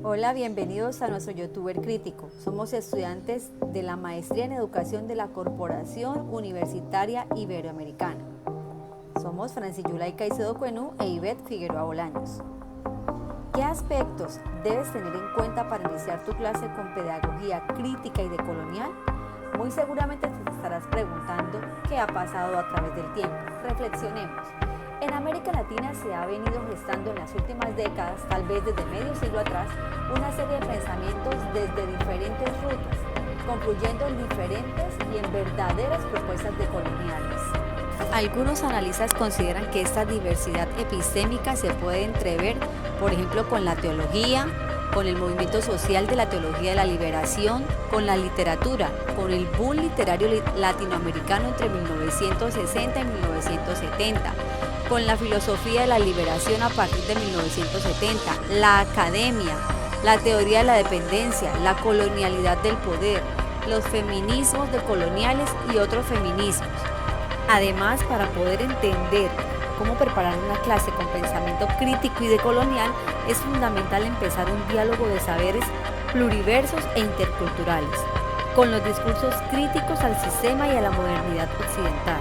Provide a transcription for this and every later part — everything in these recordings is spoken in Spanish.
Hola, bienvenidos a nuestro youtuber crítico. Somos estudiantes de la Maestría en Educación de la Corporación Universitaria Iberoamericana. Somos Francis Yulay Caicedo Cuenú e Ivette Figueroa Bolaños. ¿Qué aspectos debes tener en cuenta para iniciar tu clase con pedagogía crítica y decolonial? Muy seguramente te estarás preguntando qué ha pasado a través del tiempo. Reflexionemos. En América Latina se ha venido gestando en las últimas décadas, tal vez desde medio siglo atrás, una serie de pensamientos desde diferentes rutas, concluyendo en diferentes y en verdaderas propuestas decoloniales. Algunos analistas consideran que esta diversidad epistémica se puede entrever, por ejemplo, con la teología, con el movimiento social de la teología de la liberación, con la literatura, con el boom literario latinoamericano entre 1960 y 1970, con la filosofía de la liberación a partir de 1970, la academia, la teoría de la dependencia, la colonialidad del poder, los feminismos decoloniales y otros feminismos. Además, para poder entender cómo preparar una clase con pensamiento crítico y decolonial, es fundamental empezar un diálogo de saberes pluriversos e interculturales, con los discursos críticos al sistema y a la modernidad occidental.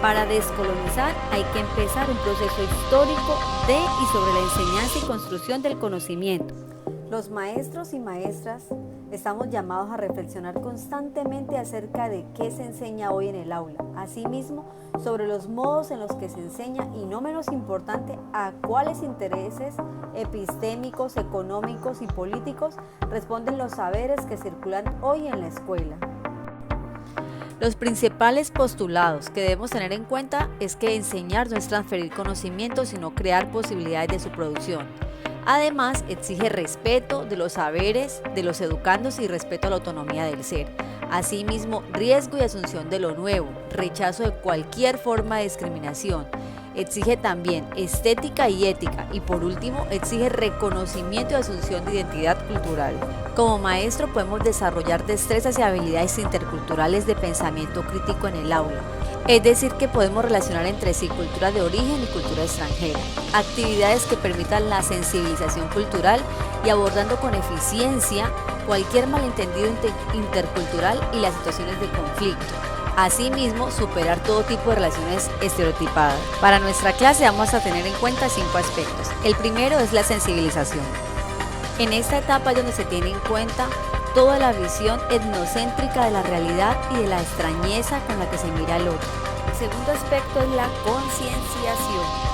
Para descolonizar hay que empezar un proceso histórico de y sobre la enseñanza y construcción del conocimiento. Los maestros y maestras estamos llamados a reflexionar constantemente acerca de qué se enseña hoy en el aula, asimismo sobre los modos en los que se enseña y, no menos importante, a cuáles intereses epistémicos, económicos y políticos responden los saberes que circulan hoy en la escuela. Los principales postulados que debemos tener en cuenta es que enseñar no es transferir conocimiento, sino crear posibilidades de su producción. Además, exige respeto de los saberes de los educandos y respeto a la autonomía del ser. Asimismo, riesgo y asunción de lo nuevo, rechazo de cualquier forma de discriminación. Exige también estética y ética y, por último, exige reconocimiento y asunción de identidad cultural. Como maestro podemos desarrollar destrezas y habilidades interculturales de pensamiento crítico en el aula. Es decir, que podemos relacionar entre sí cultura de origen y cultura extranjera, actividades que permitan la sensibilización cultural y abordando con eficiencia cualquier malentendido intercultural y las situaciones de conflicto. Asimismo, superar todo tipo de relaciones estereotipadas. Para nuestra clase vamos a tener en cuenta 5 aspectos. El primero es la sensibilización. En esta etapa es donde se tiene en cuenta toda la visión etnocéntrica de la realidad y de la extrañeza con la que se mira al otro. El segundo aspecto es la concienciación.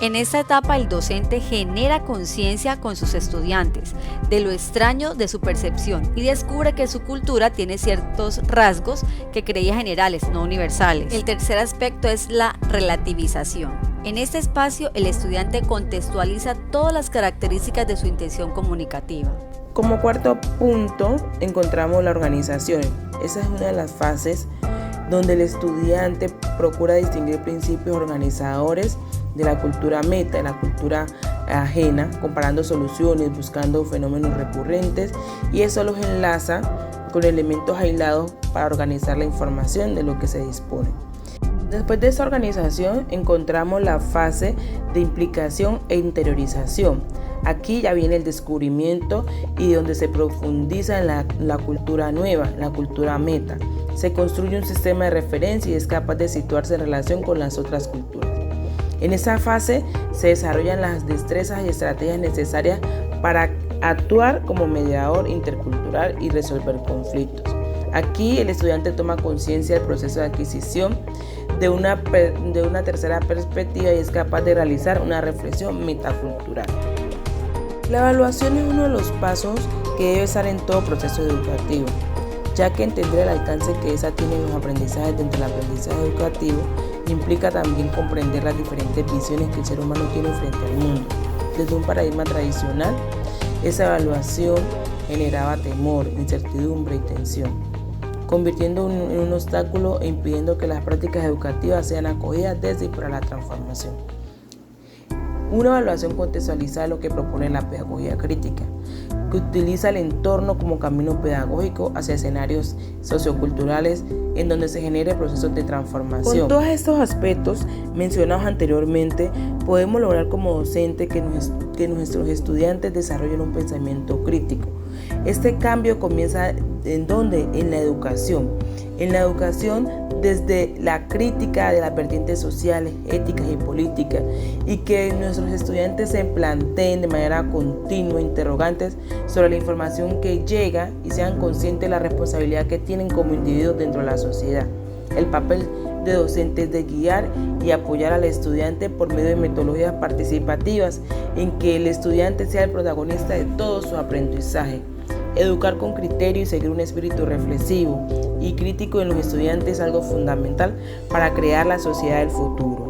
En esta etapa el docente genera conciencia con sus estudiantes de lo extraño de su percepción y descubre que su cultura tiene ciertos rasgos que creía generales, no universales. El tercer aspecto es la relativización. En este espacio el estudiante contextualiza todas las características de su intención comunicativa. Como cuarto punto encontramos la organización. Esa es una de las fases donde el estudiante procura distinguir principios organizadores de la cultura meta, de la cultura ajena, comparando soluciones, buscando fenómenos recurrentes, y eso los enlaza con elementos aislados para organizar la información de lo que se dispone. Después de esa organización encontramos la fase de implicación e interiorización. Aquí ya viene el descubrimiento y donde se profundiza en la cultura nueva, la cultura meta. Se construye un sistema de referencia y es capaz de situarse en relación con las otras culturas. En esa fase se desarrollan las destrezas y estrategias necesarias para actuar como mediador intercultural y resolver conflictos. Aquí el estudiante toma conciencia del proceso de adquisición de una tercera perspectiva y es capaz de realizar una reflexión metacultural. La evaluación es uno de los pasos que debe estar en todo proceso educativo, ya que entender el alcance que esa tiene en los aprendizajes dentro del aprendizaje educativo implica también comprender las diferentes visiones que el ser humano tiene frente al mundo. Desde un paradigma tradicional, esa evaluación generaba temor, incertidumbre y tensión, convirtiendo en un obstáculo e impidiendo que las prácticas educativas sean acogidas desde y para la transformación. Una evaluación contextualizada es lo que propone la pedagogía crítica, que utiliza el entorno como camino pedagógico hacia escenarios socioculturales en donde se genere procesos de transformación. Con todos estos aspectos mencionados anteriormente, podemos lograr como docente que nuestros estudiantes desarrollen un pensamiento crítico. Este cambio comienza ¿en dónde? En la educación. En la educación, desde la crítica de las vertientes sociales, éticas y políticas, y que nuestros estudiantes se planteen de manera continua interrogantes sobre la información que llega y sean conscientes de la responsabilidad que tienen como individuos dentro de la sociedad. El papel de docentes es de guiar y apoyar al estudiante por medio de metodologías participativas en que el estudiante sea el protagonista de todo su aprendizaje. Educar con criterio y seguir un espíritu reflexivo y crítico en los estudiantes es algo fundamental para crear la sociedad del futuro.